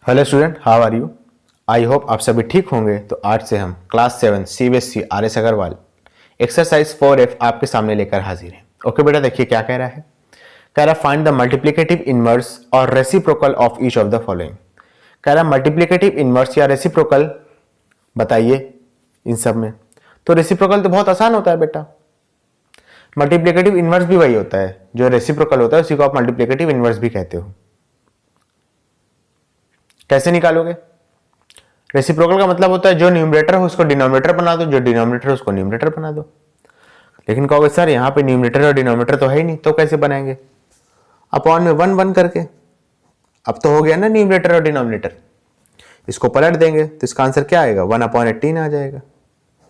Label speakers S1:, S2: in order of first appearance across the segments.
S1: Hello student, how are you. I hope आप सभी ठीक होंगे। तो आज से हम class 7 CBSE RS Agarwal exercise 4F आपके सामने लेकर हाजिर हैं। ओके बेटा, देखिए क्या कह रहा है। कह रहा फाइंड द मल्टीप्लिकेटिव इनवर्स और reciprocal of each of the following. कह रहा मल्टीप्लिकेटिव इनवर्स या रेसिप्रोकल बताइए इन सब में। तो रेसिप्रोकल तो बहुत आसान होता है बेटा। मल्टीप्लिकेटिव इनवर्स भी वही होता है, जो रेसिप्रोकल होता है उसी को आप मल्टीप्लिकेटिव इनवर्स भी कहते हो। कैसे निकालोगे? रेसिप्रोकल का मतलब होता है जो न्यूमरेटर हो उसको डिनोमिनेटर बना दो, जो डिनोमिनेटर है उसको न्यूमरेटर बना दो। लेकिन कहोगे सर यहाँ पे न्यूमरेटर और डिनोमिनेटर तो है ही नहीं, तो कैसे बनाएंगे? अपॉन में वन वन करके। अब तो हो गया ना न्यूमरेटर और डिनोमिनेटर। इसको पलट देंगे तो इसका आंसर क्या आएगा? 1/18 आ जाएगा।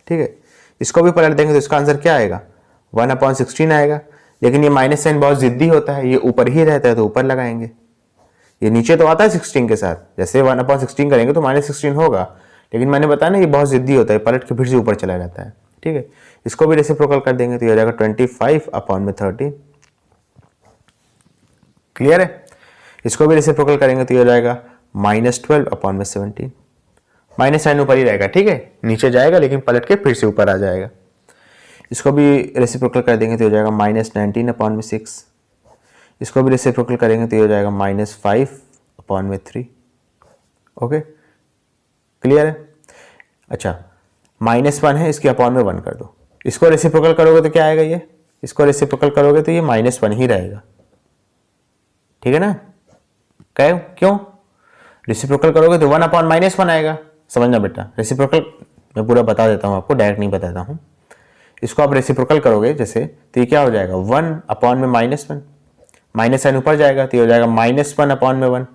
S1: ठीक है, इसको भी पलट देंगे तो इसका आंसर क्या आएगा? 1/16 आएगा। लेकिन ये माइनस साइन बहुत जिद्दी होता है, ये ऊपर ही रहता है तो ऊपर लगाएंगे। ये नीचे तो आता है 16 के साथ, जैसे 1/16 करेंगे तो -16 होगा। लेकिन मैंने बताया ना ये बहुत जिद्दी होता है, पलट के फिर से ऊपर चला जाता है। ठीक है, इसको भी रेसिप्रोकल कर देंगे तो ये हो जाएगा 25/13। क्लियर है? इसको भी रेसिप्रोकल करेंगे तो ये हो जाएगा -12/17। माइनस साइन ऊपर ही रहेगा, ठीक है, नीचे जाएगा लेकिन पलट के फिर से ऊपर आ जाएगा। इसको भी रेसिप्रोकल कर देंगे तो हो जाएगा -19/6। इसको भी रेसिप्रोकल करेंगे तो ये हो जाएगा -5/3। ओके, क्लियर है? अच्छा, -1 है, इसके अपॉन में 1 कर दो। इसको रेसिप्रोकल करोगे तो क्या आएगा? ये इसको रेसिप्रोकल करोगे तो ये -1 ही रहेगा। ठीक है ना? क्यों? रेसिप्रोकल करोगे तो 1/-1 आएगा। समझना बेटा, रेसिप्रोकल मैं पूरा बता देता हूँ आपको, डायरेक्ट नहीं बताता हूँ। इसको आप रेसिप्रोकल करोगे जैसे तो ये क्या हो जाएगा? 1/-1। माइनस साइन ऊपर जाएगा तो ये हो जाएगा -1/1।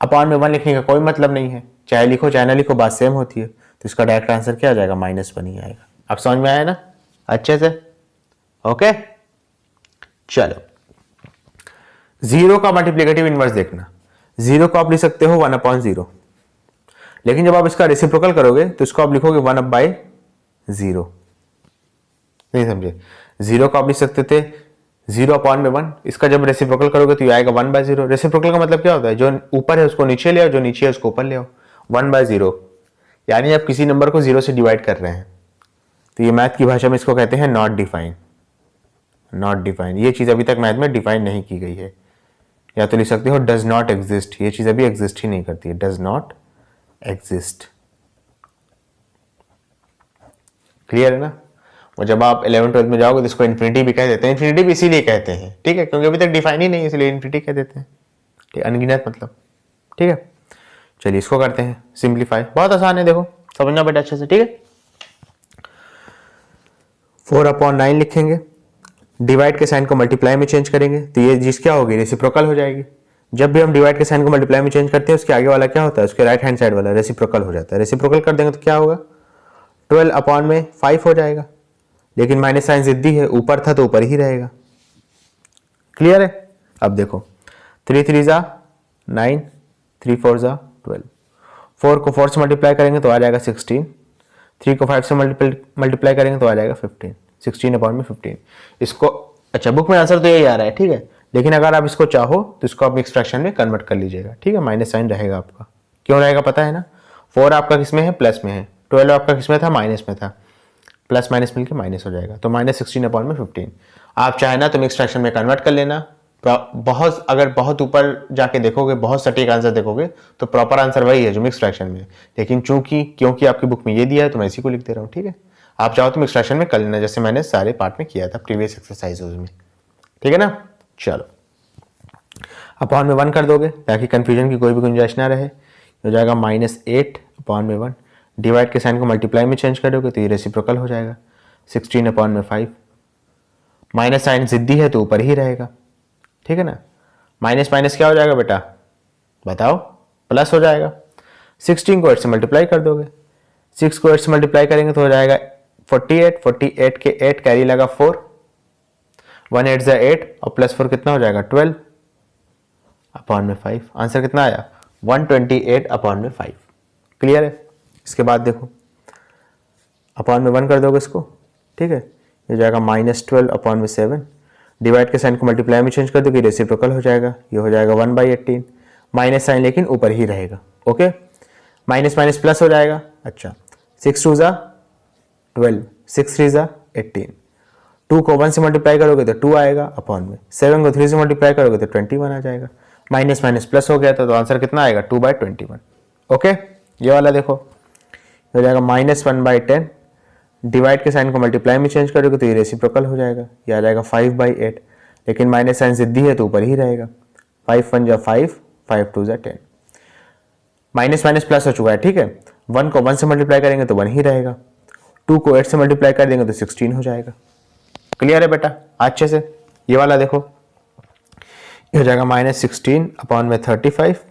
S1: अपॉन में 1 लिखने का कोई मतलब नहीं है, चाहे लिखो चाहे ना लिखो बात सेम होती है। तो इसका डायरेक्ट आंसर क्या आ जाएगा? -1 ही आएगा। अब समझ में आया ना अच्छे से? ओके, चलो। जीरो का मल्टीप्लिकेटिव इनवर्स देखना। जीरो को आप लिख सकते हो 1/0, लेकिन जब आप इसका रेसिप्रोकल करोगे तो इसको आप लिखोगे 1/0। नहीं समझे? जीरो को आप लिख सकते थे 0/1। इसका जब रेसिप्रोकल करोगे तो ये आएगा 1/0। रेसिप्रोकल का मतलब क्या होता है? जो ऊपर है उसको नीचे ले आओ, जो नीचे है उसको ऊपर ले आओ। 1/0 यानी आप किसी नंबर को 0 से डिवाइड कर रहे हैं, तो ये मैथ की भाषा में इसको कहते हैं नॉट डिफाइन। नॉट डिफाइन, ये चीज अभी तक मैथ में डिफाइन नहीं की गई है। या तो लिख सकते हो डज नॉट एग्जिस्ट, ये चीज अभी एग्जिस्ट ही नहीं करती है। Does not exist. क्लियर है ना? और जब आप 11th-12th में जाओगे तो इसको इन्फिनिटी भी कह देते हैं। इन्फिनिटी भी इसीलिए कहते हैं, ठीक है, क्योंकि अभी तक डिफाइन ही नहीं है, इसलिए इन्फिनिटी कह देते हैं। ठीक, अनगिनत मतलब। ठीक है, चलिए इसको करते हैं सिंप्लीफाई। बहुत आसान है, देखो समझना बेटा अच्छे से। ठीक है, 4/9 लिखेंगे, डिवाइड के साइन को मल्टीप्लाई में चेंज करेंगे तो ये चीज क्या होगी? रेसिप्रोकल हो जाएगी। जब भी हम डिवाइड के साइन को मल्टीप्लाई में चेंज करते हैं उसके आगे वाला क्या होता है? उसके राइट हैंड साइड वाला रेसिप्रोकल हो जाता है। रेसिप्रोकल कर देंगे तो क्या होगा? 12/5 हो जाएगा। लेकिन माइनस साइन जिद्दी है, ऊपर था तो ऊपर ही रहेगा। क्लियर है? अब देखो 3 3 जा 9, 3 4 जा 12। 4 को 4 से मल्टीप्लाई करेंगे तो आ जाएगा 16। 3 को 5 से मल्टीप्लाई करेंगे तो आ जाएगा 15। 16/15 इसको। अच्छा, बुक में आंसर तो यही आ रहा है, ठीक है, लेकिन अगर आप इसको चाहो तो इसको आप मिक्स फ्रैक्शन में कन्वर्ट कर लीजिएगा। ठीक है, माइनस साइन रहेगा आपका। क्यों रहेगा पता है ना? 4 आपका किस में है? प्लस में है। 12 आपका किस में था? माइनस में था। प्लस माइनस मिलकर माइनस हो जाएगा, तो -16/15। आप चाहे ना तो मिक्स फ्रैक्शन में कन्वर्ट कर लेना। बहुत अगर बहुत ऊपर जाके देखोगे, बहुत सटीक आंसर देखोगे तो प्रॉपर आंसर वही है जो मिक्स फ्रैक्शन में। लेकिन क्योंकि आपकी बुक में ये दिया है तो मैं इसी को लिख दे रहा हूँ। ठीक है, आप चाहो तो मिक्स फ्रैक्शन में कर लेना, जैसे मैंने सारे पार्ट में किया था प्रीवियस एक्सरसाइजेज में। ठीक है ना? चलो, अपॉन में 1 कर दोगे ताकि कंफ्यूजन की कोई भी गुंजाइश ना रहे। हो जाएगा -8/1। डिवाइड के साइन को मल्टीप्लाई में चेंज करोगे तो ये रेसिप्रोकल हो जाएगा 16/5। माइनस साइन जिद्दी है तो ऊपर ही रहेगा। ठीक है ना? माइनस माइनस क्या हो जाएगा बेटा? बताओ, प्लस हो जाएगा। 16 को 8 से मल्टीप्लाई कर दोगे। 6 को 8 से मल्टीप्लाई करेंगे तो हो जाएगा 48। 48 के 8 कैरी लगा 4, 1 8 जा 8 और +4 कितना हो जाएगा? 12/5। आंसर कितना आया? 128/5। क्लियर है? इसके बाद देखो अपॉन में 1 कर दोगे इसको। ठीक है, ये जाएगा -12/7। डिवाइड के साइन को मल्टीप्लाई में चेंज कर दोगे, रेसिप्रोकल हो जाएगा। ये हो जाएगा 1/18। माइनस साइन लेकिन ऊपर ही रहेगा। ओके, माइनस माइनस प्लस हो जाएगा। अच्छा, 6 2 ज़ा 12, 6 3 ज़ा 18। 2 को 1 से मल्टीप्लाई करोगे तो 2 आएगा अपॉन में, 7 को 3 से मल्टीप्लाई करोगे तो 21 आ जाएगा। माइनस माइनस प्लस हो गया तो आंसर कितना आएगा 2/21। ओके, ये वाला देखो हो जाएगा -1/10। डिवाइड के साइन को मल्टीप्लाई में चेंज करोगे तो ये रेसिप्रोकल हो जाएगा, ये आ जाएगा 5/8। लेकिन माइनस साइन जिद्दी है तो ऊपर ही रहेगा। 5 1 जा 5, 5 2 जा 10। माइनस माइनस प्लस हो चुका है, ठीक है। 1 को 1 से मल्टीप्लाई करेंगे तो 1 ही रहेगा। 2 को 8 से मल्टीप्लाई कर देंगे तो 16 हो जाएगा। क्लियर है बेटा अच्छे से? ये वाला देखो, ये हो जाएगा -16 अपॉन में 35।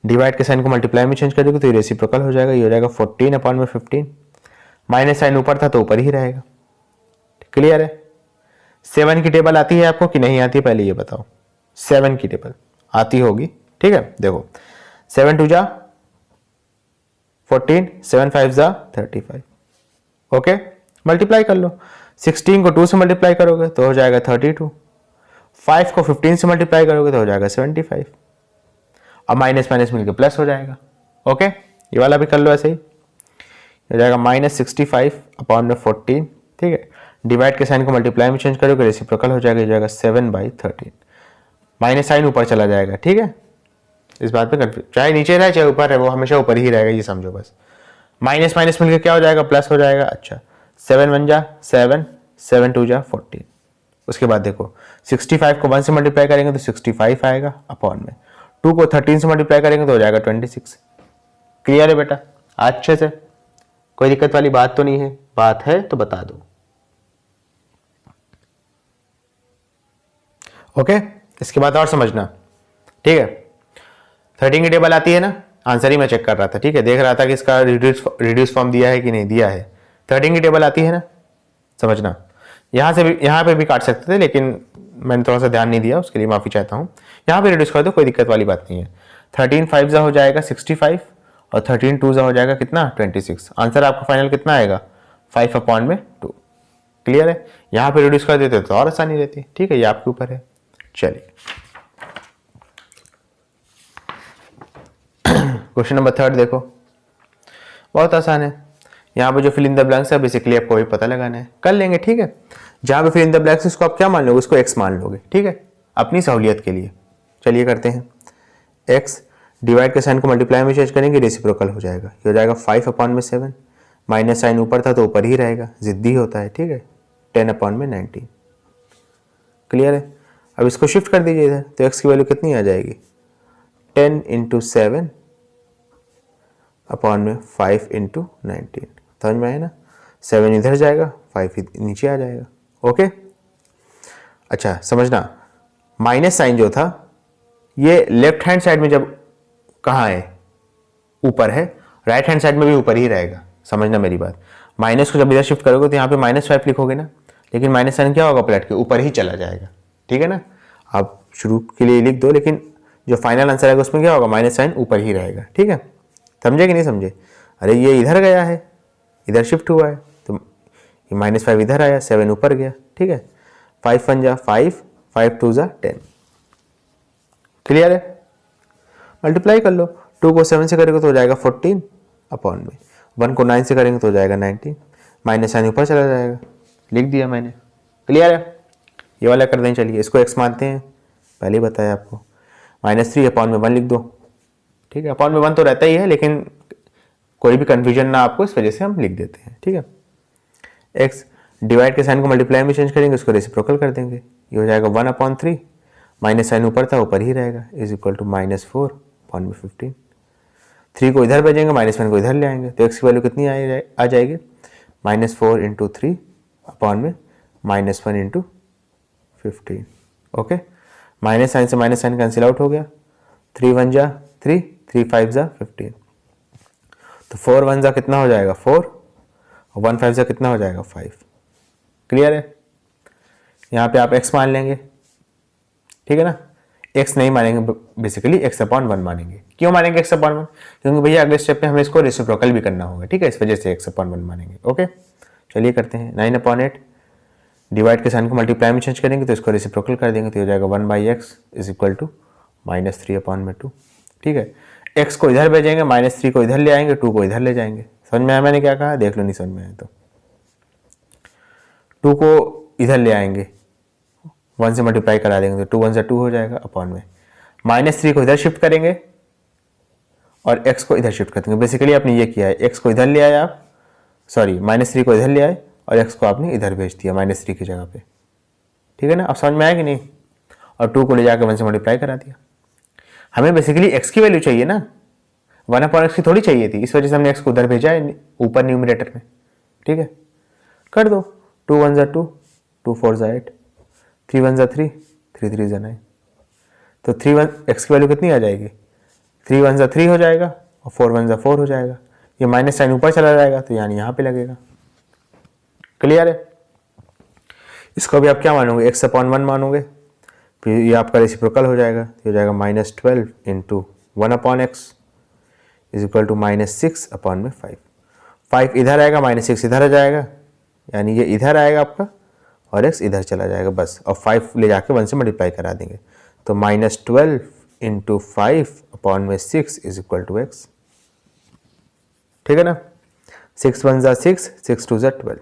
S1: डिवाइड के साइन को मल्टीप्लाई में चेंज करोगे तो ये रेसिप्रोकल हो जाएगा, ये हो जाएगा 14 अपॉन में 15। माइनस साइन ऊपर था तो ऊपर ही रहेगा। क्लियर है? 7 की टेबल आती है आपको कि नहीं आती, पहले ये बताओ। 7 की टेबल आती होगी, ठीक है। देखो 7 2 जा 14, 7 5 जा 35। ओके, मल्टीप्लाई कर लो। 16 को 2 से मल्टीप्लाई करोगे तो हो जाएगा 32। 5 को 15 से मल्टीप्लाई करोगे तो हो जाएगा 75। अब माइनस माइनस मिलकर प्लस हो जाएगा। ओके, ये वाला भी कर लो ऐसे ही, हो जाएगा -65 अपॉन में 14, ठीक है। डिवाइड के साइन को मल्टीप्लाई में चेंज करोगे रेसिप्रोकल हो जाएगा, ये जाएगा 7/13। माइनस साइन ऊपर चला जाएगा, ठीक है। इस बात पे कंफ्यूज, चाहे नीचे रहे चाहे ऊपर है, वो हमेशा ऊपर ही रहेगा, ये समझो बस। माइनस माइनस मिलकर क्या हो जाएगा, प्लस हो जाएगा। अच्छा, 7 1 जा 7, 7 2 जा 14। उसके बाद देखो 65 को 1 से मल्टीप्लाई करेंगे तो 65 आएगा अपॉन में 2 को 13 से मल्टीप्लाई करेंगे तो हो जाएगा 26। क्लियर है बेटा अच्छे से? कोई दिक्कत वाली बात तो नहीं है? बात है तो बता दो। ओके, इसके बाद और समझना, ठीक है। 13 की टेबल आती है ना, आंसर ही मैं चेक कर रहा था, ठीक है। देख रहा था कि इसका रिड्यूस फॉर्म दिया है कि नहीं दिया है। 13 की टेबल आती है ना, समझना। यहाँ से भी, यहाँ पे भी काट सकते थे लेकिन मैंने थोड़ा सा ध्यान नहीं दिया, उसके लिए माफी चाहता हूँ। यहाँ पे रिड्यूस कर दो, कोई दिक्कत वाली बात नहीं है। 13 5 जा हो जाएगा 65 और 13 2 जा हो जाएगा कितना 26। आंसर आपका फाइनल कितना आएगा 5 अपॉन में 2। क्लियर है? यहाँ पे रिड्यूस कर देते तो और आसानी रहती, ठीक है। ये आपके ऊपर है। चलिए क्वेश्चन नंबर 3 देखो, बहुत आसान है। यहाँ पे जो फिल इन द ब्लैंक्स है बेसिकली आपको भी पता लगाना है, कर लेंगे, ठीक है। जहाँ पे फिल इन द ब्लैंक्स इसको आप क्या मान लोगे, उसको x मान लोगे, ठीक है, अपनी सहूलियत के लिए। चलिए करते हैं। x डिवाइड के साइन को मल्टीप्लाई में चेंज करेंगे, रेसिप्रोकल हो जाएगा, ये हो जाएगा 5 अपॉन में 7। माइनस साइन ऊपर था तो ऊपर ही रहेगा, जिद्दी होता है, ठीक है। 10 अपॉन में 19। क्लियर है? अब इसको शिफ्ट कर दीजिए इधर, तो x की वैल्यू कितनी आ जाएगी 10 × 7 अपॉन में 5 × 19। समझ में आया ना? 7 इधर जाएगा, 5 नीचे आ जाएगा। ओके, अच्छा समझना, माइनस साइन जो था ये लेफ्ट हैंड साइड में जब कहाँ है, ऊपर है, राइट हैंड साइड में भी ऊपर ही रहेगा। समझना मेरी बात। माइनस को जब इधर शिफ्ट करोगे तो यहाँ पे -5 लिखोगे ना, लेकिन माइनस साइन क्या होगा, पलट के ऊपर ही चला जाएगा, ठीक है ना। आप शुरू के लिए लिख दो, लेकिन जो फाइनल आंसर आएगा उसमें क्या होगा, माइनस साइन ऊपर ही रहेगा, ठीक है। समझे कि नहीं समझे? अरे ये इधर गया है, इधर शिफ्ट हुआ है तो ये -5 इधर आया, 7 ऊपर गया, ठीक है। 5 1 जा 5, 5 2 जा 10। क्लियर है? मल्टीप्लाई कर लो। 2 को 7 से करेंगे तो हो जाएगा 14 अपॉन में 1 को 9 से करेंगे तो हो जाएगा 19। माइनस साइन ऊपर चला जाएगा, लिख दिया मैंने। क्लियर है? ये वाला कर दें। चलिए इसको x मानते हैं, पहले ही बताया आपको। -3 अपॉन में 1 लिख दो, ठीक है। अपॉन में 1 तो रहता ही है, लेकिन कोई भी कन्फ्यूजन ना आपको, इस वजह से हम लिख देते हैं, ठीक है। x डिवाइड के साइन को मल्टीप्लाई में चेंज करेंगे, उसको रेसिप्रोकल कर देंगे, ये हो जाएगा 1/3। माइनस साइन ऊपर था ऊपर ही रहेगा, इज इक्वल टू -4 अपॉन में 15। 3 को इधर भेजेंगे, -1 को इधर ले आएंगे, तो x की वैल्यू कितनी आ जाएगी -4 × 3 अपॉन में -1 × 15। ओके, माइनस साइन से माइनस साइन कैंसिल आउट हो गया। 3 1 जा 3, 3 5 जा 15, तो 4 1 जा कितना हो जाएगा 4 और 1 5 जा कितना हो जाएगा 5। क्लियर है? यहाँ पे आप x मान लेंगे, ठीक है ना। x नहीं मानेंगे, बेसिकली x/1 मानेंगे। क्यों मानेंगे x/1? क्योंकि भैया अगले स्टेप पे हमें इसको रेसिप्रोकल भी करना होगा, ठीक है, इस वजह से x/1 मानेंगे। ओके, चलिए करते हैं। 9/8 डिवाइड के साइन को मल्टीप्लाई में चेंज करेंगे तो इसको रेसिप्रोकल कर देंगे, तो हो जाएगा 1/x इज इक्वल टू -3/2। ठीक है, x को इधर भेजेंगे, -3 को इधर ले आएंगे, 2 को इधर ले जाएंगे। समझ में आया मैंने क्या कहा? देख लो, नहीं समझ में आया तो 2 को इधर ले आएंगे, 1 से मल्टीप्लाई करा देंगे तो 2 1 2 हो जाएगा अपॉन में। -3 को इधर शिफ्ट करेंगे और x को इधर शिफ्ट कर देंगे। बेसिकली आपने ये किया है, x को इधर ले आए आप, सॉरी -3 को इधर ले आए और x को आपने इधर भेज दिया -3 की जगह पे। ठीक है ना, अब समझ में आया कि नहीं? और 2 को ले जाकर 1 से मल्टीप्लाई करा दिया। हमें बेसिकली x की वैल्यू चाहिए ना, 1/x की थोड़ी चाहिए थी, इस वजह से हमने x को उधर भेजा है ऊपर न्यूमरेटर में। ठीक है, कर दो, 2 1 2, 2 4 8, 3 1 3, 3 3 9। तो 3 x की वैल्यू कितनी आ जाएगी? 3 1 3 हो जाएगा और 4 1 4 हो जाएगा। ये माइनस साइन ऊपर चला जाएगा तो यानी यहाँ पे लगेगा। क्लियर है? इसको भी आप क्या मानोगे? x/1 मानोगे, फिर ये आपका रेसिप्रोकल हो जाएगा, तो हो जाएगा -12 into 1/x is equal to -6/5। 5 इधर आएगा, -6 इधर आ जाएगा, यानी ये इधर आएगा आपका और x इधर चला जाएगा बस। और 5 ले जाके 1 से मल्टीप्लाई करा देंगे तो -12 into 5/6 is equal to x। ठीक है ना, 6 1 6, 6 2 12।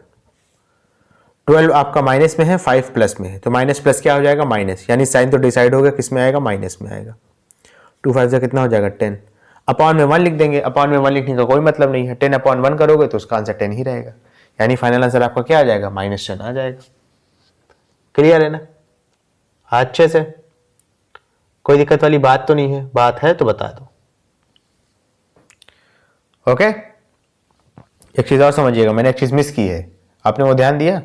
S1: 12 आपका माइनस में है, 5 प्लस में है, तो माइनस प्लस क्या हो जाएगा? माइनस, यानी साइन तो डिसाइड हो गया किस में आएगा? माइनस में आएगा। 2 5 से कितना हो जाएगा? 10। अपॉन में 1 लिख देंगे, अपॉन में 1 लिखने का कोई मतलब नहीं है, 10/1 करोगे तो उसका आंसर 10 ही रहेगा, यानी फाइनल आंसर आपका क्या आ जाएगा? -10 आ जाएगा। क्लियर है ना? अच्छे से, कोई दिक्कत वाली बात तो नहीं है? बात है तो बता दो। ओके, एक चीज और समझिएगा, मैंने एक चीज मिस की है, आपने वो ध्यान दिया?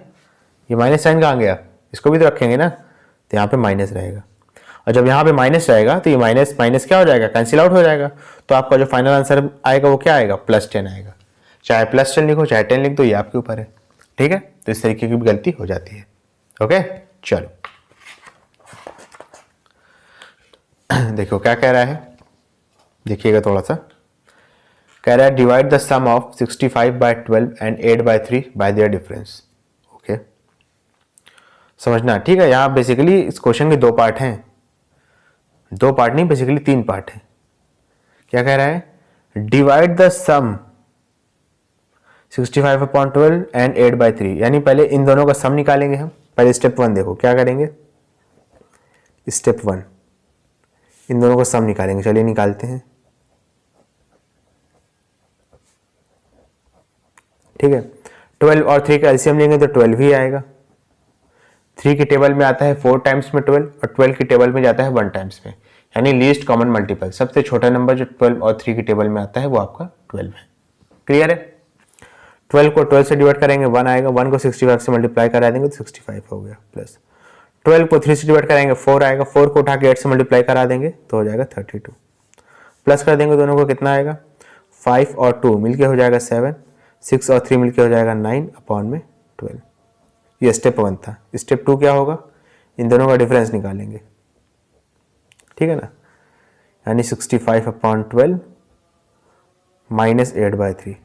S1: ये माइनस साइन कहाँ गया? इसको भी तो रखेंगे ना, तो यहाँ पे माइनस रहेगा, और जब यहाँ पे माइनस रहेगा तो ये माइनस माइनस क्या हो जाएगा? कैंसिल आउट हो जाएगा। तो आपका जो फाइनल आंसर आएगा वो क्या आएगा? +10 आएगा। चाहे +10 लिखो चाहे 10 लिख दो, ये आपके ऊपर है। ठीक है, तो इस तरीके की भी गलती हो जाती है। ओके, चलो देखो क्या कह रहा है, देखिएगा थोड़ा सा। कह रहा है divide the sum of 65/12 and 8/3 by their difference. Okay, समझना ठीक है। यहाँ बेसिकली इस क्वेश्चन के 2 पार्ट हैं, 2 पार्ट नहीं, बेसिकली 3 पार्ट हैं। क्या कह रहा है? डिवाइड द सम 65/12 एंड 8/3, यानी पहले इन दोनों का सम निकालेंगे हम। पहले स्टेप 1 देखो क्या करेंगे। स्टेप 1 इन दोनों का सम निकालेंगे। चलिए निकालते हैं। ठीक है, 12 और 3 का एलसीएम लेंगे तो 12 ही आएगा। 3 की टेबल में आता है 4 टाइम्स में 12 और 12 की टेबल में जाता है 1 टाइम्स में, यानी लीस्ट कॉमन मल्टीपल, सबसे छोटा नंबर जो 12 और 3 की टेबल में आता है वो आपका 12 है। क्लियर है? 12 को 12 से डिवाइड करेंगे 1 आएगा, 1 को 65 से मल्टीप्लाई करा देंगे तो 65 हो गया, प्लस 12 को 3 से डिवाइड करेंगे 4 आएगा, 4 को उठा के 8 से मल्टीप्लाई करा देंगे तो हो जाएगा 32, प्लस कर देंगे दोनों को, कितना आएगा? 5 और 2 मिलके हो जाएगा 7, 6 और 3 मिलके हो जाएगा 9/12। ये स्टेप 1 था। स्टेप 2 क्या होगा? इन दोनों का डिफरेंस निकालेंगे। ठीक है ना, यानी 65/12 -8/3।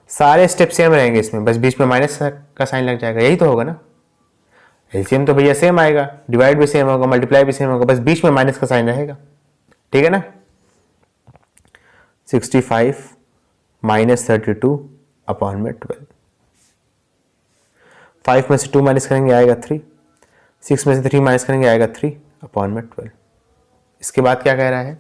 S1: सारे स्टेप सेम रहेंगे इसमें, बस बीच में माइनस का साइन लग जाएगा, यही तो होगा ना। एलसीएम तो भैया सेम आएगा, डिवाइड भी सेम होगा, मल्टीप्लाई भी सेम होगा, बस बीच में माइनस का साइन रहेगा। ठीक है ना, 65 -32/12। 5 में से 2 माइनस करेंगे आएगा 3, 6 में से 3 माइनस करेंगे आएगा 3/12। इसके बाद क्या कह रहा है?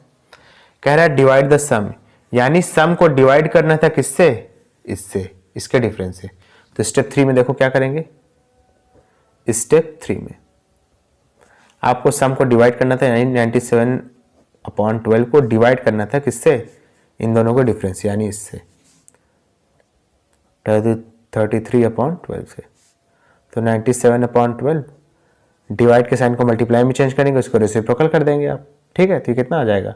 S1: कह रहा है डिवाइड द सम, यानी सम को डिवाइड करना था किससे? इससे, इसके डिफरेंस से। तो स्टेप 3 में देखो क्या करेंगे। स्टेप 3 में आपको सम को डिवाइड करना था, यानी 97/12 को डिवाइड करना था किससे? इन दोनों को डिफरेंस, यानी इससे 33/12 से। तो 97/12 डिवाइड के साइन को मल्टीप्लाई में चेंज करेंगे, उसको रेसिप्रोकल कर देंगे आप। ठीक है, तो कितना आ जाएगा?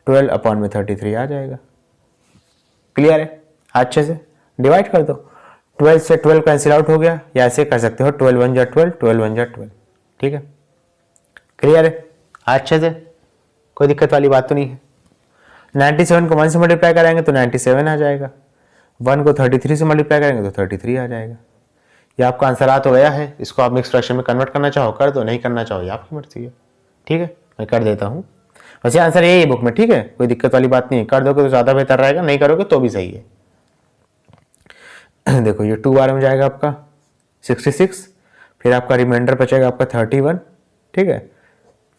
S1: 12/33 आ जाएगा। क्लियर है? अच्छे से डिवाइड कर दो, 12 से 12 कैंसिल आउट हो गया, या ऐसे कर सकते हो 12 1 12, 12 1 12। ठीक है, क्लियर है? अच्छे से, कोई दिक्कत वाली बात तो नहीं है। 97 को 1 से मल्टीप्लाई कराएंगे तो 97 आ जाएगा, 1 को 33 से मल्टीप्लाई करेंगे तो 33 आ जाएगा। ये आपका आंसर आ तो गया है। इसको आप मिक्स फ्रैक्शन में कन्वर्ट करना चाहो कर दो, नहीं करना चाहो ये आपकी मर्जी है। ठीक है, मैं कर देता हूँ। वैसे आंसर यही है बुक में, ठीक है, कोई दिक्कत वाली बात नहीं है, कर दोगे तो ज़्यादा बेहतर रहेगा, नहीं करोगे तो भी सही है। देखो ये 2 बार में जाएगा आपका 66, फिर आपका रिमाइंडर बचेगा आपका 31, ठीक है,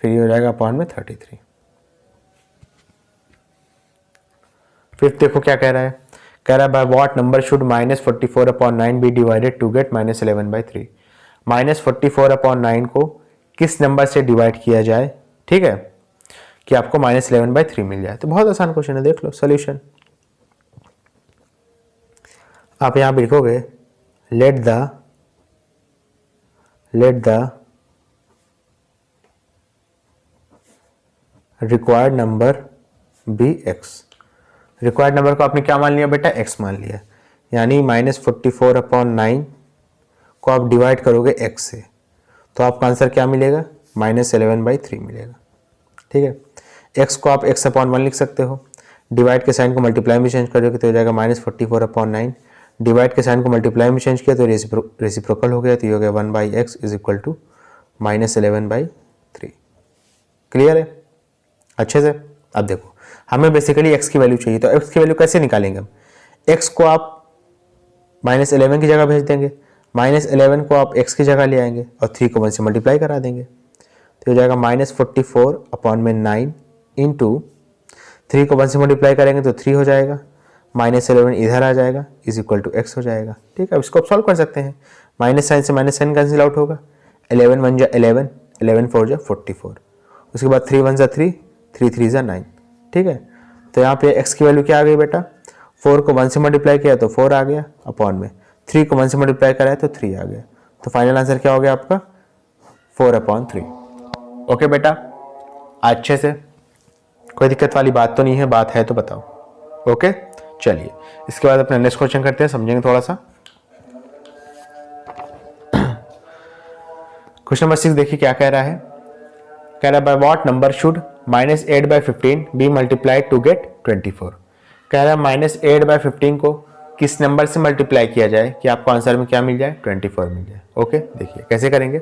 S1: फिर ये हो जाएगा अपॉन में 33। फिर देखो क्या कह रहा है, कह रहा है by what number should -44/9 be divided to get -11/3। -44/9 को किस नंबर से डिवाइड किया जाए, ठीक है, कि आपको -11/3 मिल जाए। तो बहुत आसान क्वेश्चन है, देख लो सॉल्यूशन। आप यहां पे लिखोगे let the required number be X. Required number को आपने क्या मान लिया बेटा, x मान लिया, यानी -44/9 को आप डिवाइड करोगे x से, तो आपका आंसर क्या मिलेगा, -11/3 मिलेगा, ठीक है। x को आप x/1 लिख सकते हो, डिवाइड के साइन को मल्टीप्लाई में चेंज करोगे तो हो जाएगा -44/9, डिवाइड के साइन को मल्टीप्लाई में चेंज किया तो रेसिप्रोकल हो गया, तो ये हो गया 1/x is equal to -11/3। Clear है अच्छे से। अब देखो हमें बेसिकली x की वैल्यू चाहिए, तो x की वैल्यू कैसे निकालेंगे हम, x को आप -11 की जगह भेज देंगे, -11 को आप x की जगह ले आएंगे और 3 को 1 से मल्टीप्लाई करा देंगे, तो हो जाएगा -44/9 इंटू 3 को 1 से मल्टीप्लाई करेंगे तो 3 हो जाएगा, -11 इधर आ जाएगा इज इक्वल टू x हो जाएगा, ठीक है। अब इसको आप सॉल्व कर सकते हैं, माइनस साइन से माइनस साइन कैंसिल आउट होगा, 11 1 जा 11, 11 4 जा 44, उसके बाद 3 1 जा 3, 3 3 जा 9, ठीक है। तो यहाँ पे x की वैल्यू क्या आ गई बेटा, 4 को 1 से मल्टीप्लाई किया तो 4 आ गया अपॉन में, 3 को 1 से मल्टीप्लाई कराया तो 3 आ गया, तो फाइनल आंसर क्या हो गया आपका 4/3। ओके बेटा, अच्छे से, कोई दिक्कत वाली बात तो नहीं है, बात है तो बताओ। ओके चलिए इसके बाद अपना नेक्स्ट क्वेश्चन करते हैं, समझेंगे थोड़ा सा। क्वेश्चन नंबर 6 देखिए क्या कह रहा है, कह रहा है by what number should -8/15 be multiplied to get 24। कह रहा है -8/15 को किस नंबर से मल्टीप्लाई किया जाए कि आपको आंसर में क्या मिल जाए, 24 मिल जाए। ओके देखिए कैसे करेंगे,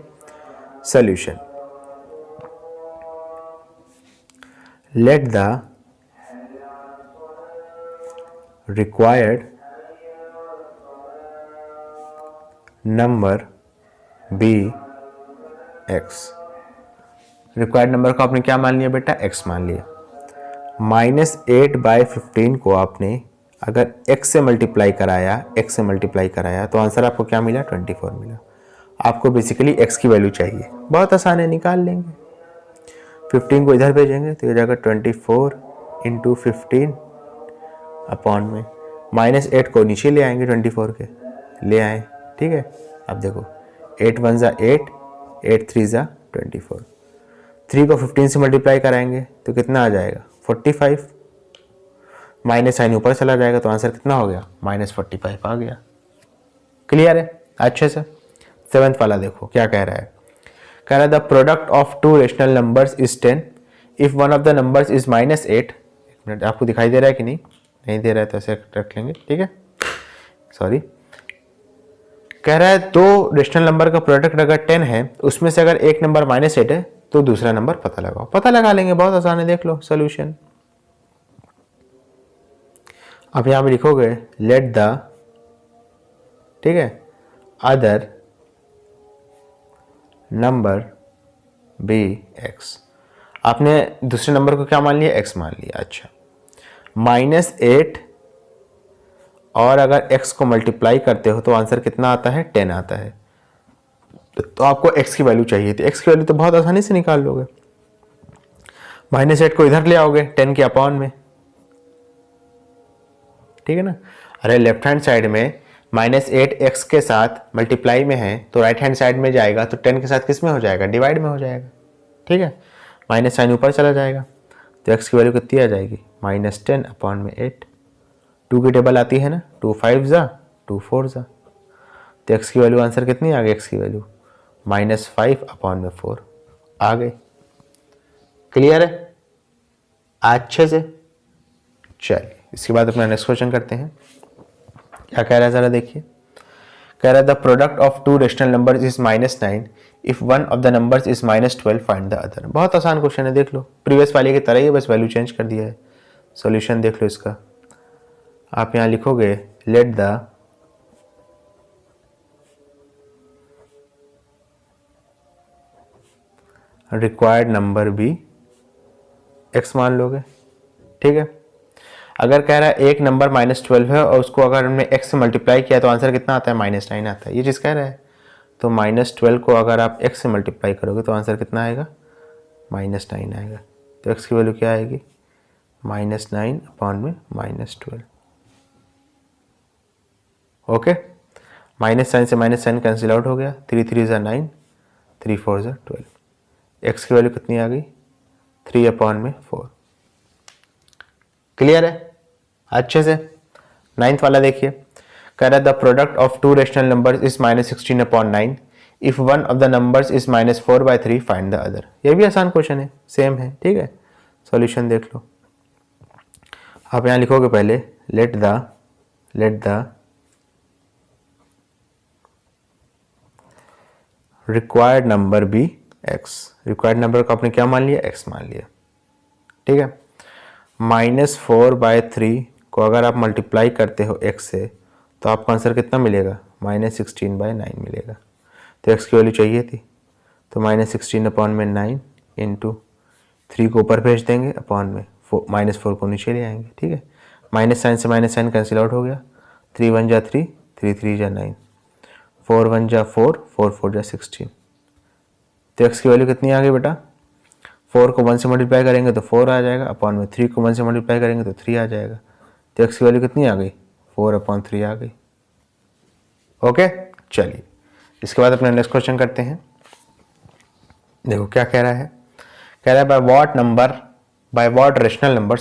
S1: solution. Let the required number be X. Required number को आपने क्या मान लिया बेटा, x मान लिया। -8/15 को आपने अगर x से मल्टीप्लाई कराया तो आंसर आपको क्या मिला, 24 मिला। आपको बेसिकली x की वैल्यू चाहिए, बहुत आसान है, निकाल लेंगे। 15 को इधर भेजेंगे तो ये जाएगा 24 इंटू 15 अपॉन में, -8 को नीचे ले आएंगे, 24 के ले आए, ठीक है। अब देखो 8 1 जा 8, 8 3 जा 24, 3 को 15 से मल्टीप्लाई कराएंगे तो कितना आ जाएगा, 45, माइनस साइन ऊपर चला जाएगा तो आंसर कितना हो गया, -45 आ गया। क्लियर है अच्छे से। 7th वाला देखो क्या कह रहा है, कह रहा है the product of two rational numbers is 10 if one of the numbers is -8। एक मिनट, आपको दिखाई दे रहा है कि नहीं दे रहा है तो ऐसे रख लेंगे, ठीक है, सॉरी। कह रहा है दो रेशनल नंबर का प्रोडक्ट अगर 10 है, उसमें से अगर एक नंबर -8 है तो दूसरा नंबर पता लगाओ। पता लगा लेंगे, बहुत आसान है, देख लो सोल्यूशन। अब यहां पे लिखोगे लेट द, ठीक है, अदर नंबर बी एक्स। आपने दूसरे नंबर को क्या मान लिया, x मान लिया। अच्छा, -8 और अगर x को मल्टीप्लाई करते हो तो आंसर कितना आता है, 10 आता है। तो आपको x की वैल्यू चाहिए थी, x की वैल्यू तो बहुत आसानी से निकाल लोगे। -8 को इधर ले आओगे 10 के अपॉन में, ठीक है ना। अरे लेफ्ट हैंड साइड में -8 x के साथ मल्टीप्लाई में है तो राइट हैंड साइड में जाएगा तो 10 के साथ किस में हो जाएगा, डिवाइड में हो जाएगा, ठीक है। माइनस साइन ऊपर चला जाएगा तो x की वैल्यू कितनी आ जाएगी, -10 अपॉन में 8। 2 की टेबल आती है ना, 2 5 जा 2 4 जा, तो x की वैल्यू आंसर कितनी आ गई, x की वैल्यू -5 अपॉन में 4 आ गई। क्लियर है अच्छे से। चलिए इसके बाद अपना नेक्स्ट क्वेश्चन करते हैं, क्या कह रहा है जरा देखिए। कह रहा है the product of two rational numbers is -9 if one of the numbers is -12 find the other. बहुत आसान क्वेश्चन है, देख लो, प्रीवियस वाले की तरह ही है, बस वैल्यू चेंज कर दिया है। सॉल्यूशन देख लो इसका, आप यहाँ लिखोगे लेट द रिक्वायर्ड नंबर भी x मान लोगे, ठीक है। अगर कह रहा है एक नंबर -12 है और उसको अगर हमने x से मल्टीप्लाई किया तो आंसर कितना आता है, -9 आता है, ये चीज़ कह रहा है। तो -12 को अगर आप x से मल्टीप्लाई करोगे तो आंसर कितना आएगा, -9 आएगा। तो x की वैल्यू क्या आएगी, -9 अपॉन में -12। ओके, माइनस साइन से माइनस साइन कैंसिल आउट हो गया, 3 3 ज़ा 9, 3 4 ज़ा 12। x की वैल्यू कितनी आ गई, 3 अपॉन में 4। क्लियर है अच्छे से। 9th वाला देखिए, कह रहा है the product of two rational numbers is -16 upon 9 if one of the numbers is -4/3 find the other. ये भी आसान क्वेश्चन है, सेम है, ठीक है। सॉल्यूशन देख लो, आप यहाँ लिखोगे पहले let the required number be x। Required number को आपने क्या मान लिया, x मान लिया, ठीक है। -4/3 को अगर आप मल्टीप्लाई करते हो x से तो आपको आंसर कितना मिलेगा, -16/9 मिलेगा। तो x की वैल्यू चाहिए थी, तो -16 अपॉन में 9 इंटू 3 को ऊपर भेज देंगे, अपॉन में -4 को नीचे ले आएंगे, ठीक है। माइनस साइन से माइनस साइन कैंसिल आउट हो गया, 3 1 जा 3, 3 3 जा 9, 4 1 जा 4, 4 4 जा 16। तो x की वैल्यू कितनी आ गई बेटा, 4 को 1 से मल्टीप्लाई करेंगे तो 4 आ जाएगा, अपॉन में 3 को 1 से मल्टीप्लाई करेंगे तो 3 आ जाएगा। तो x की वैल्यू कितनी आ गई, 4/3 आ गई। ओके, चलिए इसके बाद अपने नेक्स्ट क्वेश्चन करते हैं। देखो क्या कह रहा है, कह रहा है by what rational number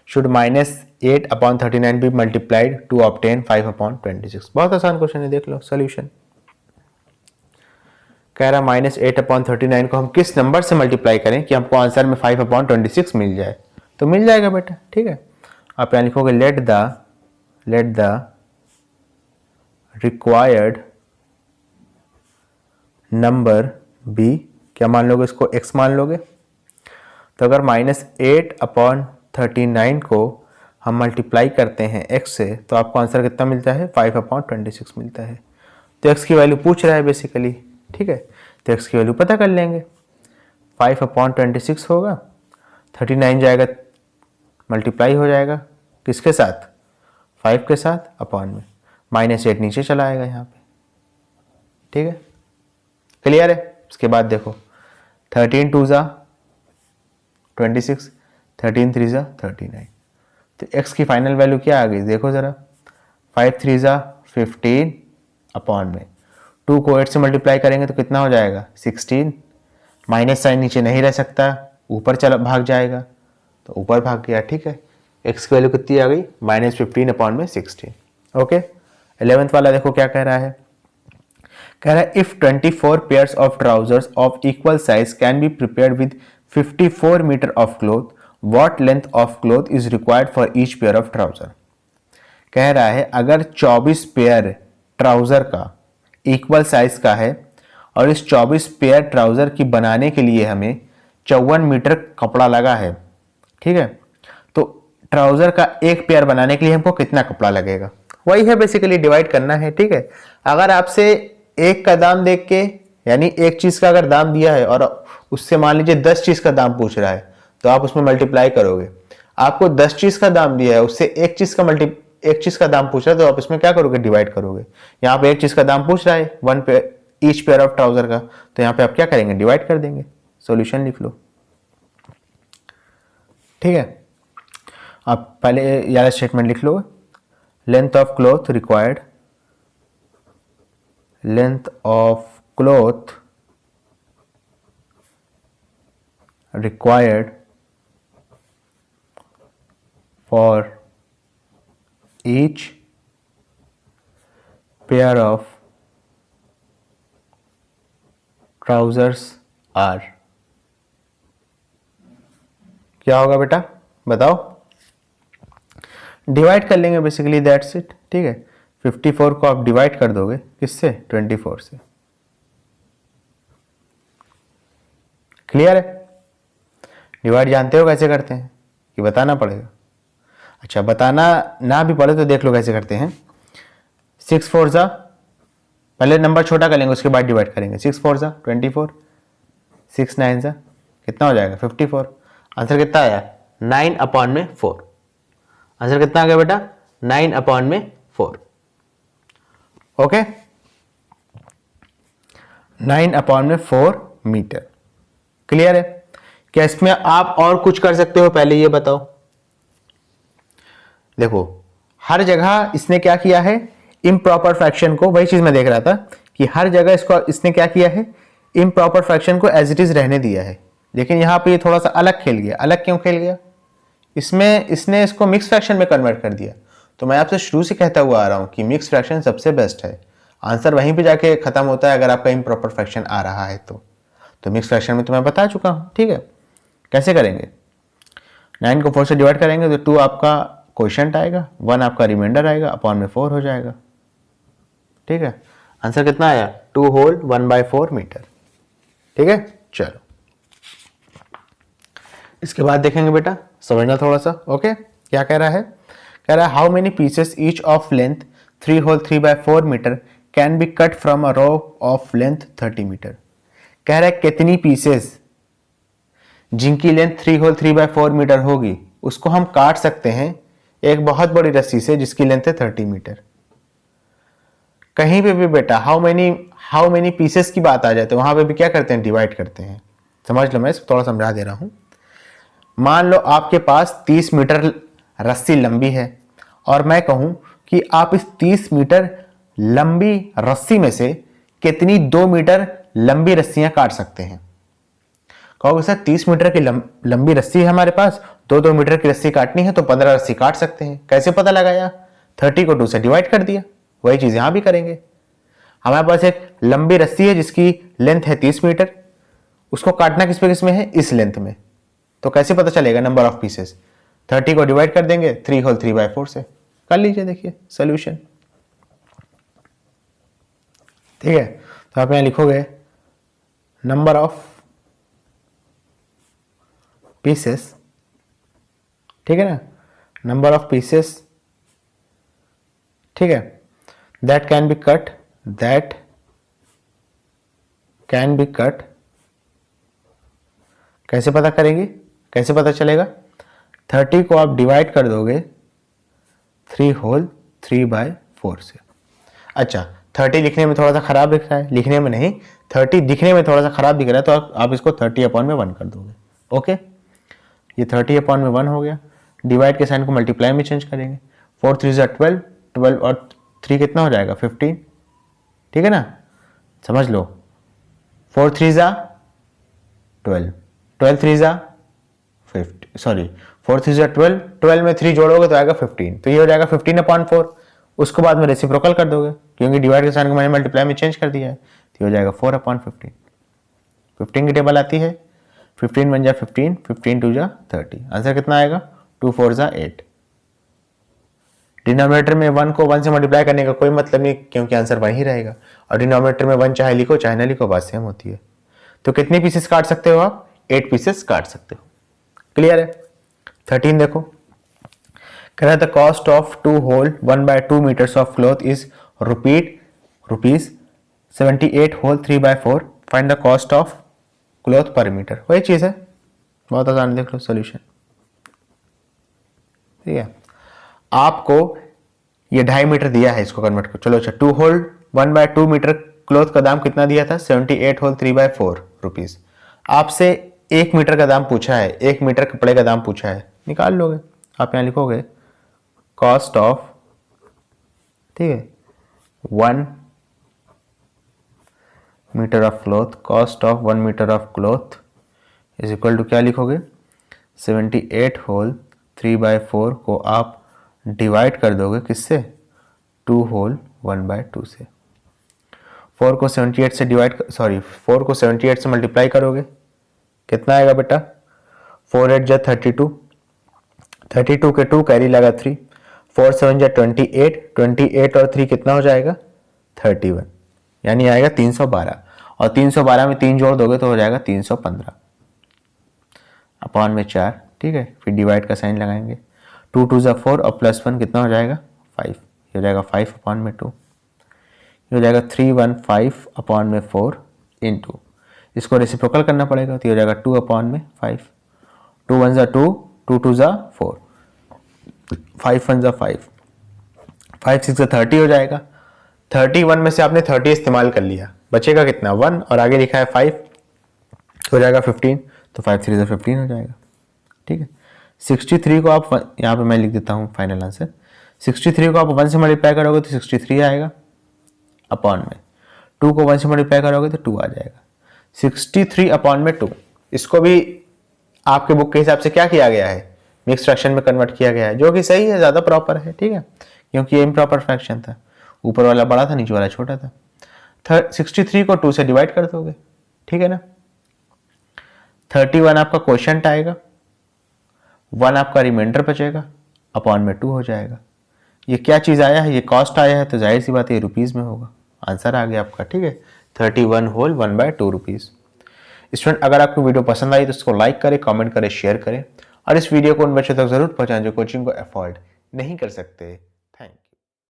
S1: should -8/39 be multiplied to obtain 5/26। बहुत आसान क्वेश्चन है, देख लो सोल्यूशन। कह रहा है -8/39 को हम किस नंबर से मल्टीप्लाई करें कि हमको आंसर में 5/26 मिल जाए। तो मिल जाएगा बेटा, ठीक है। आप यहाँ लिखोगे let the required number be, क्या मान लोगे इसको, x मान लोगे। तो अगर -8/39 को हम मल्टीप्लाई करते हैं x से तो आपको आंसर कितना मिलता है, 5/26 मिलता है। तो x की वैल्यू पूछ रहा है बेसिकली, ठीक है। तो x की वैल्यू पता कर लेंगे, 5/26 होगा, 39 जाएगा मल्टीप्लाई हो जाएगा किसके साथ, 5 के साथ, अपॉन में -8 नीचे चला आएगा यहाँ पे, ठीक है। क्लियर है। उसके बाद देखो 13 2 ज़ा 26, 13 3 ज़ा 39। तो x की फाइनल वैल्यू क्या आ गई, देखो ज़रा, 5 3 ज़ा 15 अपॉन में 2 को 8 से मल्टीप्लाई करेंगे तो कितना हो जाएगा, 16। माइनस साइन नीचे नहीं रह सकता, ऊपर चला भाग जाएगा, तो ऊपर भाग गया, ठीक है। x की वैल्यू कितनी आ गई, -15 अपॉन में 16। ओके, 11th वाला देखो क्या कह रहा है, कह रहा है if 24 pairs of trousers of equal size can be prepared with 54 metre of cloth, what length of cloth is required for each pair of trouser. कह रहा है अगर 24 पेयर ट्राउजर का इक्वल साइज का है और इस 24 पेयर ट्राउजर की बनाने के लिए हमें 54 मीटर कपड़ा लगा है, ठीक है। तो ट्राउजर का एक पेयर बनाने के लिए हमको कितना कपड़ा लगेगा, वही है बेसिकली, डिवाइड करना है, ठीक है। अगर आपसे एक का दाम देख के, यानी एक चीज का अगर दाम दिया है और उससे मान लीजिए 10 चीज का दाम पूछ रहा है तो आप उसमें मल्टीप्लाई करोगे। आपको 10 चीज का दाम दिया है, उससे एक चीज का दाम पूछ रहा है तो आप इसमें क्या करोगे, डिवाइड करोगे। यहाँ पे एक चीज का दाम पूछ रहा है, one pair each pair of trouser का, तो यहाँ पे आप क्या करेंगे, डिवाइड कर देंगे। सॉल्यूशन लिख लो, ठीक है। आप पहले यार स्टेटमेंट लिख लो, length of cloth required, length of cloth required for each pair of trousers are. क्या होगा बेटा, बताओ। डिवाइड कर लेंगे बेसिकली, दैट्स इट, ठीक है। 54 को आप डिवाइड कर दोगे किससे? 24 से। क्लियर है? डिवाइड जानते हो कैसे करते हैं कि बताना पड़ेगा? अच्छा, बताना ना भी पड़े तो देख लो कैसे करते हैं। 6 4 जा, पहले नंबर छोटा कर लेंगे उसके बाद डिवाइड करेंगे। 6 4 जा 24, 6 9 जा कितना हो जाएगा? 54। आंसर कितना आया? 9/4। आंसर कितना आ गया बेटा? 9/4। Okay, 9/4 metre. क्लियर है? क्या इसमें आप और कुछ कर सकते हो? पहले ये बताओ। देखो हर जगह इसने क्या किया है, इम्प्रॉपर फ्रैक्शन को, वही चीज मैं देख रहा था कि हर जगह इसने क्या किया है, इम्प्रॉपर फ्रैक्शन को एज इट इज रहने दिया है। लेकिन यहां पे ये थोड़ा सा अलग खेल गया। अलग क्यों खेल गया? इसमें इसने इसको मिक्स फ्रैक्शन में कन्वर्ट कर दिया। तो मैं आपसे शुरू से कहता हुआ आ रहा हूं कि मिक्स फ्रैक्शन सबसे बेस्ट है। आंसर वहीं पे जाके खत्म होता है अगर आपका इम्प्रॉपर फ्रैक्शन आ रहा है तो मिक्स फ्रैक्शन में तो मैं बता चुका हूं। ठीक है, कैसे करेंगे? 9 को 4 से डिवाइड करेंगे तो 2 आपका क्वोशिएंट आएगा, 1 आपका रिमाइंडर आएगा, अपॉन में 4 हो जाएगा। ठीक है, आंसर कितना आया? 2 होल 1/4 मीटर। ठीक है, चलो इसके बाद देखेंगे बेटा, समझना थोड़ा सा। ओके, क्या कह रहा है? कह रहा है how many pieces each of length 3 whole 3/4 metre can be cut from a rod of length 30 metre. कह रहा है कितनी पीसेस जिनकी लेंथ 3 होल 3/4 मीटर होगी उसको हम काट सकते हैं एक बहुत बड़ी रस्सी से जिसकी लेंथ है 30 मीटर। कहीं पे भी बेटा हाउ मेनी पीसेस की बात आ जाए तो वहां पे भी क्या करते हैं? डिवाइड करते हैं। समझ लो, मैं इसको थोड़ा समझा दे रहा हूं। मान लो आपके पास 30 मीटर रस्सी लंबी है और मैं कहूं कि आप इस 30 मीटर लंबी रस्सी में से कितनी 2 मीटर लंबी रस्सियां काट सकते हैं? कहोगे सर 30 मीटर की लंबी रस्सी है हमारे पास, 2 मीटर की रस्सी काटनी है तो 15 रस्सी काट सकते हैं। कैसे पता लगाया? 30 को 2 से डिवाइड कर दिया। वही चीज यहां भी करेंगे। हमारे पास एक लंबी रस्सी है जिसकी लेंथ है 30 मीटर, उसको काटना किस में है? इस लेंथ में। तो कैसे पता चलेगा नंबर ऑफ पीसेस? 30 को डिवाइड कर देंगे 3 होल 3/4 से। कर लीजिए, देखिए सोल्यूशन। ठीक है, तो आप यहां लिखोगे नंबर ऑफ पीसेस, ठीक है ना, नंबर ऑफ पीसेस, ठीक है, दैट कैन बी कट। कैसे पता करेंगे? कैसे पता चलेगा? 30 को आप डिवाइड कर दोगे 3 होल 3/4 से। अच्छा, 30 लिखने में थोड़ा सा खराब दिख रहा है, लिखने में नहीं, 30 दिखने में थोड़ा सा खराब दिख रहा है तो आप इसको 30/1 कर दोगे। ओके, ये 30/1 हो गया। डिवाइड के साइन को मल्टीप्लाई में चेंज करेंगे। 4 3 जा 12, 12 और 3 कितना हो जाएगा? 15। ठीक है ना, समझ लो। 4 3 जा 12, 12 3 जा 50, सॉरी 4 3 जा 12, 12 में 3 जोड़ोगे तो आएगा 15, तो ये हो जाएगा 15/4। उसको बाद में रेसिप्रोकल कर दोगे क्योंकि डिवाइड के साइन को मैंने मल्टीप्लाई में चेंज कर दिया है, तो हो जाएगा 4/15। 15 की टेबल आती है, 15 1 जा 15, 15 2 जा 30। आंसर कितना आएगा? 2 4 जा 8। डिनोमिनेटर में 1 को 1 से मल्टीप्लाई करने का कोई मतलब नहीं क्योंकि आंसर वही रहेगा, और डिनोमिनेटर में 1 चाहे लिखो चाहे ना लिखो बात सेम होती है। तो कितने पीसेस काट सकते हो आप? 8 पीसेस काट सकते हो। क्लियर है? 13 देखो, कह रहा था cost of 2 whole 1/2 metres of cloth is rupees 78 whole 3/4। Find the cost of cloth per metre. वही चीज है, बहुत आसान, देख लो सोल्यूशन। ठीक है, आपको ये 2.5 मीटर दिया है, इसको कन्वर्ट करो। चलो अच्छा, 2 होल 1/2 मीटर क्लॉथ का दाम कितना दिया था? 78 होल 3/4 रुपीज। आपसे 1 मीटर का दाम पूछा है, 1 मीटर कपड़े का दाम पूछा है, निकाल लोगे। आप यहां लिखोगे कॉस्ट ऑफ, ठीक है, 1 metre of cloth, cost of 1 metre of cloth is equal to क्या लिखोगे? 78 होल 3/4 को आप डिवाइड कर दोगे किससे? 2 होल 1/2 से। 4 को 78 से फोर को 78 से मल्टीप्लाई करोगे, कितना आएगा बेटा? 4 8 जा 32, 32 के 2 कैरी लगा 3, 4 7 जा 28, 28 और 3 कितना हो जाएगा 31, यानी आएगा 312, और 312 में 3 जोड़ दोगे तो हो जाएगा 315 अपॉन में 4। ठीक है, फिर डिवाइड का साइन लगाएंगे, 2 2 जा 4 और +1 कितना हो जाएगा 5, ये हो जाएगा 5 अपॉन में 2, ये हो जाएगा 315 अपॉन में 4 इंटू, इसको रेसिप्रोकल करना पड़ेगा तो ये हो जाएगा 2 अपॉन में 5, 2 1 जा 2, 2 2 जा 4, 5 1 जा 5, 5 6 जा 30 हो जाएगा। 31 में से आपने 30 इस्तेमाल कर लिया, बचेगा कितना 1, और आगे लिखा है 5, हो जाएगा 15, तो 5 3 जा 15 हो जाएगा। ठीक है, 63 को आप यहाँ पे मैं लिख देता हूँ फाइनल आंसर, 63 को आप 1 से मल्टीप्लाई करोगे तो 63 आएगा अपॉन में 2 को 1 से मल्टीप्लाई करोगे तो 2 आ जाएगा, 63 अपॉन में 2। इसको भी आपके बुक के हिसाब से क्या किया गया है, मिक्स फ्रैक्शन में कन्वर्ट किया गया है, जो कि सही है, ज़्यादा प्रॉपर है। ठीक है, क्योंकि ये इम्प्रॉपर फ्रैक्शन था, ऊपर वाला बड़ा था नीचे वाला छोटा था। 63 को 2 से डिवाइड कर दोगे, ठीक है ना। 31 आपका क्वोशंट आएगा, 1 आपका रिमाइंडर बचेगा, अपॉन में 2 हो जाएगा। ये क्या चीज़ आया है, ये कॉस्ट आया है, तो जाहिर सी बात है ये रुपीज़ में होगा, आंसर आ गया आपका। ठीक है, 31 होल 1/2 रुपीज़। स्टूडेंट, अगर आपको वीडियो पसंद आई तो इसको लाइक करें, कमेंट करें, शेयर करें, और इस वीडियो को उन बच्चों तक जरूर पहुंचाएं जो कोचिंग को अफोर्ड नहीं कर सकते।